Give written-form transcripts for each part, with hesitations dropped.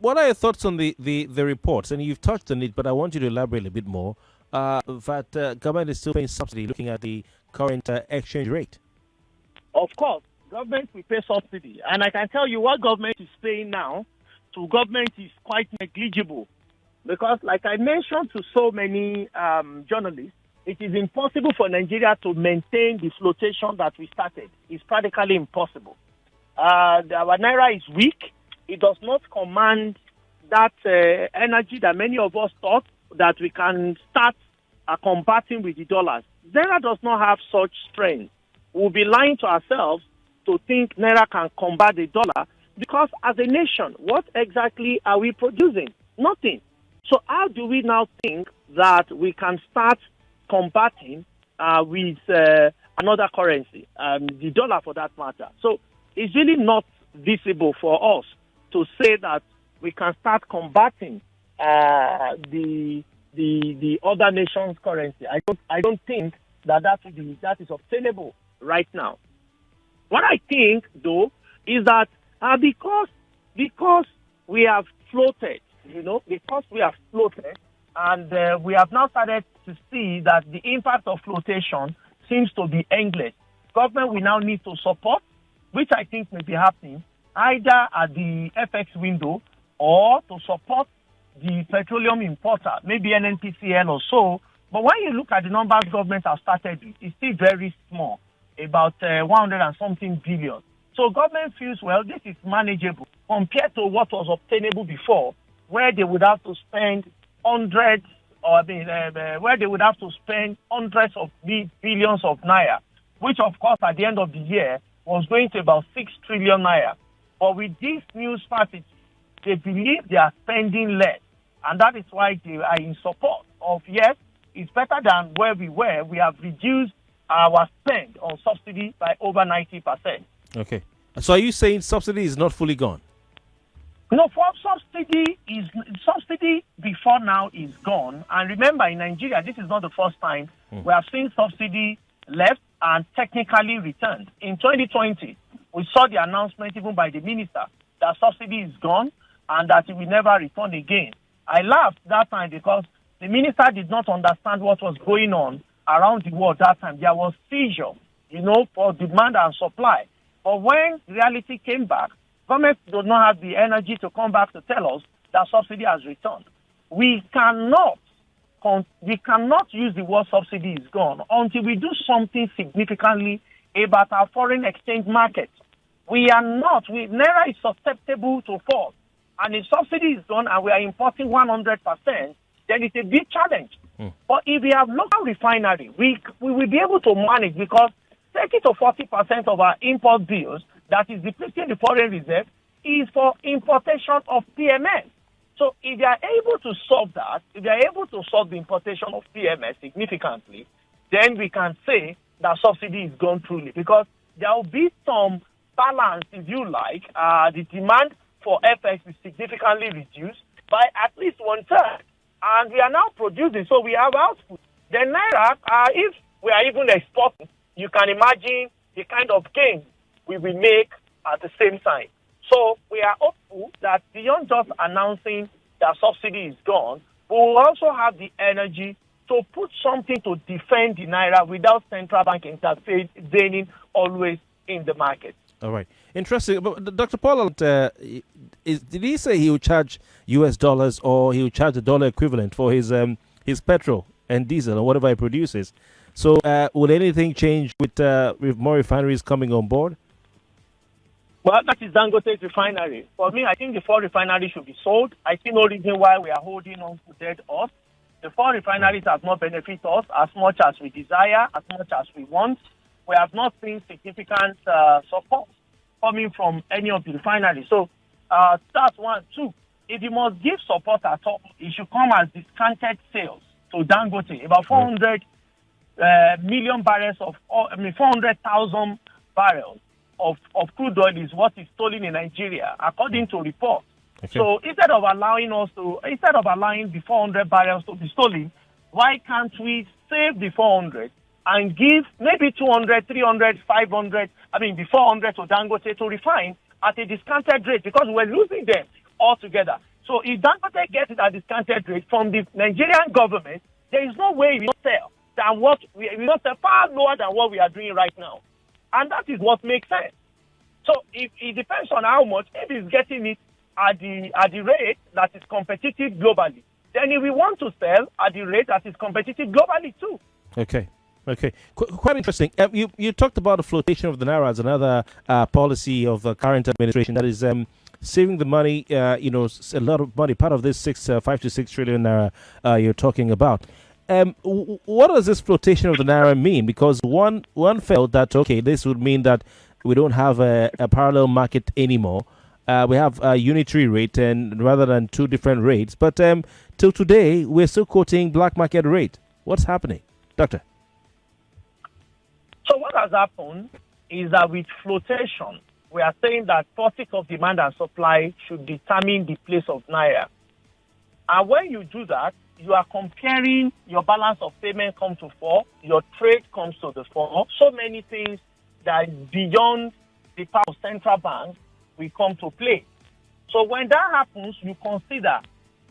what are your thoughts on the reports? And you've touched on it, but I want you to elaborate a bit more. That government is still paying subsidy, looking at the current exchange rate. Of course, government will pay subsidy. And I can tell you what government is paying now to government is quite negligible. Because like I mentioned to so many journalists, it is impossible for Nigeria to maintain the flotation that we started. It's practically impossible. Our Naira is weak. It does not command that energy that many of us thought that we can start combating with the dollars. Naira does not have such strength. We'll be lying to ourselves to think Naira can combat the dollar because as a nation, what exactly are we producing? Nothing. So how do we now think that we can start combating with another currency, the dollar for that matter? So it's really not visible for us to say that we can start combating the other nation's currency. I don't think that is obtainable right now. What I think, though, is that because we have floated, and we have now started to see that the impact of flotation seems to be endless. Government will now need to support, which I think may be happening, either at the FX window or to support the petroleum importer, maybe NNPCL or so. But when you look at the numbers government has started with, it's still very small, about 100 and something billion. So government feels, well, this is manageable compared to what was obtainable before, where they would have to spend hundreds, where they would have to spend hundreds of billions of naira, which of course at the end of the year was going to about 6 trillion naira. But with this new strategy, they believe they are spending less, and that is why they are in support of, yes, it's better than where we were. We have reduced our spend on subsidy by over 90%. Okay. So are you saying subsidy is not fully gone? No, for subsidy before now is gone. And remember, in Nigeria, this is not the first time we have seen subsidy left and technically returned. In 2020, we saw the announcement even by the minister that subsidy is gone and that it will never return again. I laughed that time because the minister did not understand what was going on around the world that time. There was seizure, for demand and supply. But when reality came back, government does not have the energy to come back to tell us that subsidy has returned. We cannot use the word subsidy is gone until we do something significantly about our foreign exchange market. Naira is susceptible to fall. And if subsidy is gone and we are importing 100%, then it's a big challenge. But if we have local refinery, we will be able to manage because 30 to 40% of our import bills that is depleting the foreign reserve is for importation of PMS. So if they are able to solve that, if they are able to solve the importation of PMS significantly, then we can say that subsidy is gone truly because there will be some balance, if you like. The demand for FX is significantly reduced by at least 1/3. And we are now producing, so we have output. Then Naira, if we are even exporting, you can imagine the kind of gains we will make at the same time. So we are hopeful that beyond just announcing that subsidy is gone, we will also have the energy to put something to defend the Naira without central bank intervening always in the market. All right. Interesting. But Dr. Paul, did he say he would charge US dollars or he would charge the dollar equivalent for his petrol and diesel or whatever he produces? So will anything change with more refineries coming on board? Well, that is Dangote's refinery. For me, I think the 4 refineries should be sold. I see no reason why we are holding on to dead horse. The 4 refineries have not benefited us as much as we desire, as much as we want. We have not seen significant support coming from any of the refineries. So that's 1. 2, if you must give support at all, it should come as discounted sales to Dangote. About 400 million barrels 400,000 barrels of crude oil is what is stolen in Nigeria, according to reports. Okay. So instead of allowing the 400 barrels to be stolen, why can't we save the 400 and give maybe 200, 300, 500, the 400 to Dangote to refine at a discounted rate because we're losing them. altogether. So if Dangote gets it at discounted rate from the Nigerian government, there is no way we will sell than what we will sell far lower than what we are doing right now. And that is what makes sense. So it depends on how much. If he's getting it at the rate that is competitive globally, then if we want to sell at the rate that is competitive globally too. Okay. Quite interesting. You talked about the flotation of the naira as another policy of the current administration that is saving the money. A lot of money. Part of this 5 to 6 trillion naira you're talking about. What does this flotation of the naira mean? Because one felt that this would mean that we don't have a parallel market anymore. We have a unitary rate and rather than two different rates. But till today, we're still quoting black market rate. What's happening, Doctor? So what has happened is that with flotation, we are saying that forces of demand and supply should determine the place of naira. And when you do that, you are comparing your balance of payment comes to 4, your trade comes to the 4. So many things that beyond the power of central banks will come to play. So when that happens, you consider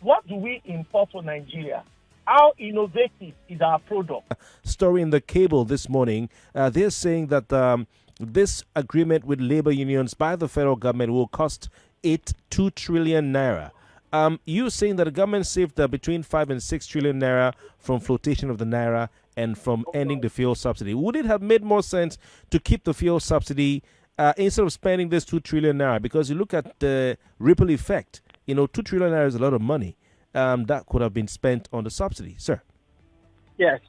what do we import to Nigeria? How innovative is our product? Story in the cable this morning, they're saying that this agreement with labor unions by the federal government will cost 2 trillion naira. You're saying that the government saved between 5 and 6 trillion naira from flotation of the naira and from ending the fuel subsidy. Would it have made more sense to keep the fuel subsidy instead of spending this 2 trillion naira? Because you look at the ripple effect, 2 trillion naira is a lot of money. That could have been spent on the subsidy, sir. Yes.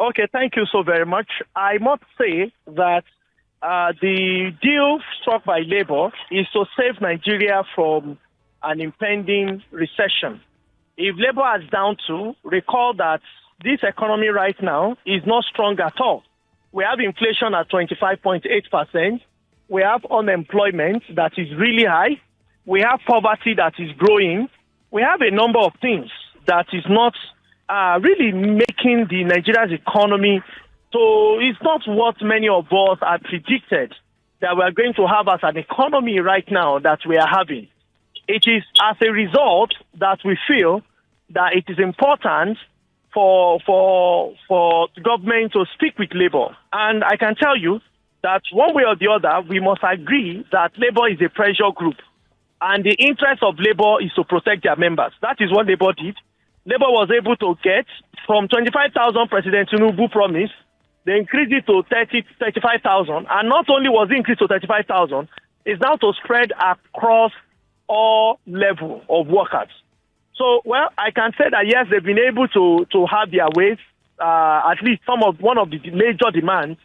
Okay, thank you so very much. I must say that the deal struck by Labour is to save Nigeria from an impending recession. If Labour is down to, recall that this economy right now is not strong at all. We have inflation at 25.8%. We have unemployment that is really high. We have poverty that is growing. We have a number of things that is not really making the Nigeria's economy. So it's not what many of us had predicted that we are going to have as an economy right now that we are having. It is as a result that we feel that it is important for the government to speak with Labour. And I can tell you that one way or the other, we must agree that Labour is a pressure group. And the interest of Labour is to protect their members. That is what Labour did. Labour was able to get from 25,000 President Tinubu promised, they increased it to 35,000. And not only was it increased to 35,000, it's now to spread across all levels of workers. So, well, I can say that, yes, they've been able to have their ways, at least one of the major demands,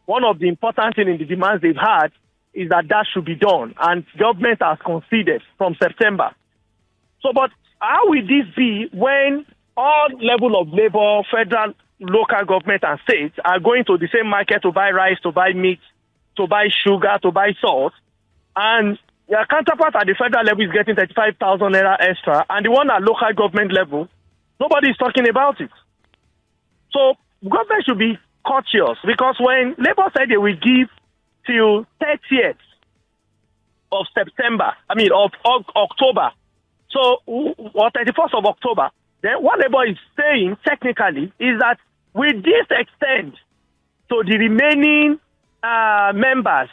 one of the important things in the demands they've had is that should be done, and government has conceded from September. So, but how will this be when all level of labor, federal, local government and states are going to the same market to buy rice, to buy meat, to buy sugar, to buy salt, and their counterpart at the federal level is getting 35,000 naira extra, and the one at local government level, nobody is talking about it. So, government should be cautious, because when Labour said they will give till 30th of October, so, or 31st of October, then what Labour is saying technically is that with this extent to the remaining members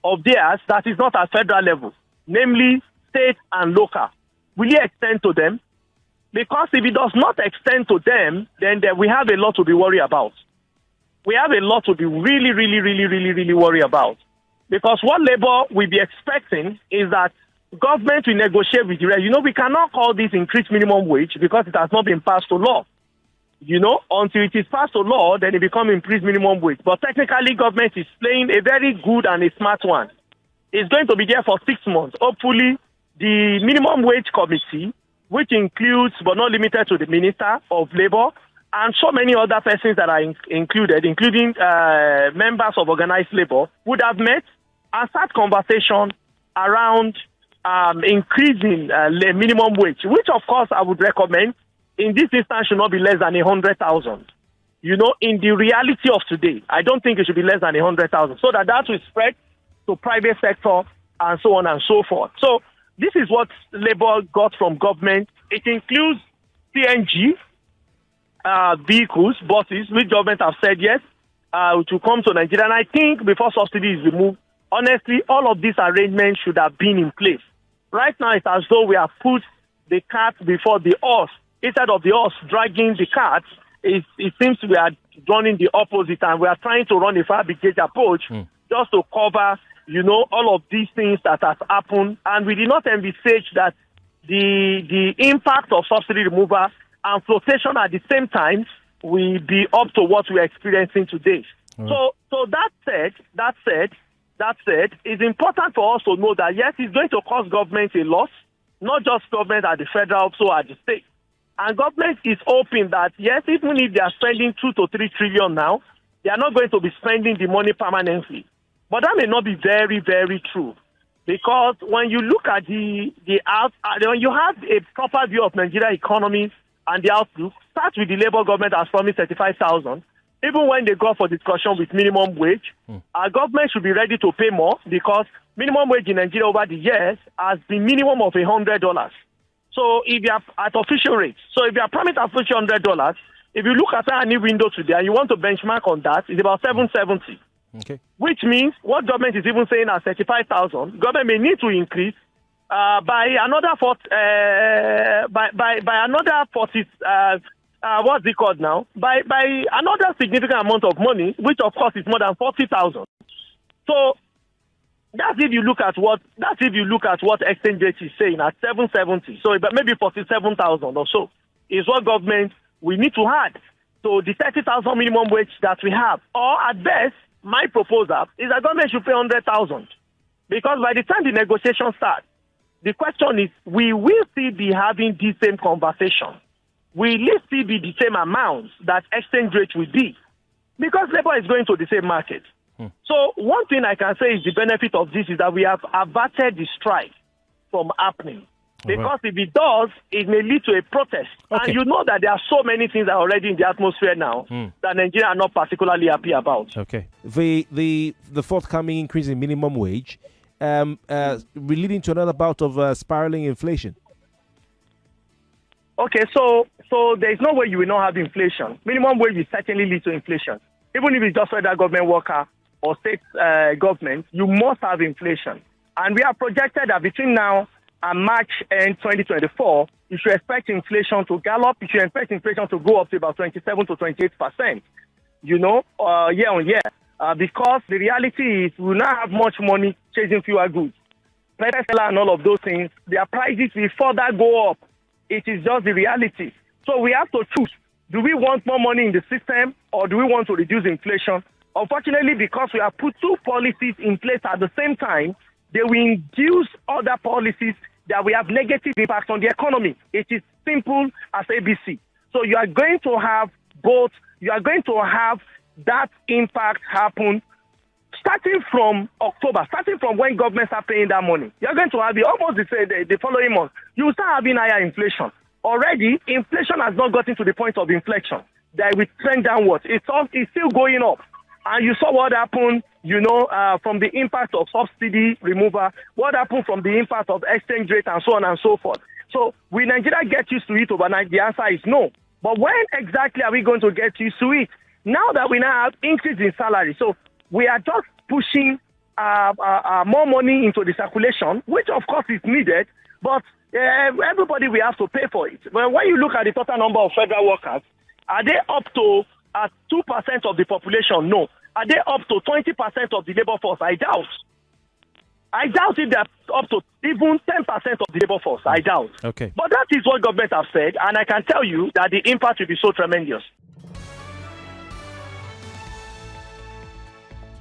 of theirs that is not at federal level, namely state and local, will it extend to them? Because if it does not extend to them, then we have a lot to be worried about. We have a lot to be really worried about. Because what Labour will be expecting is that government will negotiate with the rest. We cannot call this increased minimum wage because it has not been passed to law. Until it is passed to law, then it becomes increased minimum wage. But technically, government is playing a very good and a smart one. It's going to be there for 6 months. Hopefully, the minimum wage committee, which includes but not limited to the Minister of Labour and so many other persons that are included, including members of organized labor, would have met and start conversation around increasing the minimum wage, which of course I would recommend in this instance should not be less than 100,000. In the reality of today, I don't think it should be less than 100,000, so that will spread to private sector and so on and so forth. So this is what Labour got from government. It includes CNG vehicles, buses, which government have said yes to come to Nigeria. And I think before subsidy is removed, honestly, all of these arrangements should have been in place. Right now, it's as though we have put the cart before the horse. Instead of the horse dragging the cart, it seems we are running the opposite, and we are trying to run a fire brigade approach just to cover, all of these things that has happened. And we did not envisage that the impact of subsidy removal and flotation at the same time will be up to what we are experiencing today. So that said, it's important for us to know that yes, it's going to cost government a loss, not just government at the federal, also at the state. And government is hoping that yes, even if they are spending 2 to 3 trillion now, they are not going to be spending the money permanently. But that may not be very, very true, because when you look at when you have a proper view of Nigeria economy and the outlook, start with the Labour government has promised 35,000. Even when they go for discussion with minimum wage, our government should be ready to pay more, because minimum wage in Nigeria over the years has been minimum of $100. So if you are at official rates, so if you are promised official $100, if you look at any window today and you want to benchmark on that, it's about 770. Okay. Which means what government is even saying at 35,000, government may need to increase by another 40, by another 40. What's it called now? By another significant amount of money, which of course is more than 40,000. So that's if you look at what exchange rate is saying at 770. So maybe 47,000 or so is what government we need to add to the 30,000 minimum wage that we have. Or at best, my proposal is that government should pay 100,000, because by the time the negotiation starts, the question is, we will still be having the same conversation. Will it still be the same amount that exchange rate will be? Because labor is going to the same market. So one thing I can say is the benefit of this is that we have averted the strike from happening. Because if it does, it may lead to a protest. Okay. And you know that there are so many things that are already in the atmosphere now that Nigeria are not particularly happy about. Okay. The forthcoming increase in minimum wage leading to another bout of spiraling inflation. Okay, so there is no way you will not have inflation. Minimum wage will certainly lead to inflation. Even if it's just federal government worker or state government, you must have inflation. And we have projected that between now and March end 2024, you should expect inflation to gallop. You should expect inflation to go up to about 27 to 28%, year on year. Because the reality is we will not have much money chasing fewer goods. Petrol and all of those things, their prices will further go up. It is just the reality. So we have to choose. Do we want more money in the system, or do we want to reduce inflation? Unfortunately, because we have put two policies in place at the same time, they will induce other policies that will have negative impact on the economy. It is simple as ABC. So you are going to have both. You are going to have that impact happen starting from October, starting from when governments are paying that money. You're going to have it almost the following month. You will start having higher inflation. Already, inflation has not gotten to the point of inflection. That will trend downwards. It's still going up. And you saw what happened, from the impact of subsidy removal, what happened from the impact of exchange rate and so on and so forth. So will Nigeria get used to it overnight? The answer is no. But when exactly are we going to get used to it? Now that we now have increase in salary. So we are just pushing more money into the circulation, which of course is needed, but everybody will have to pay for it. But when you look at the total number of federal workers, are they up to 2% of the population? No. Are they up to 20% of the labor force? I doubt. I doubt if they're up to even 10% of the labor force. I doubt. Okay. But that is what government have said, and I can tell you that the impact will be so tremendous.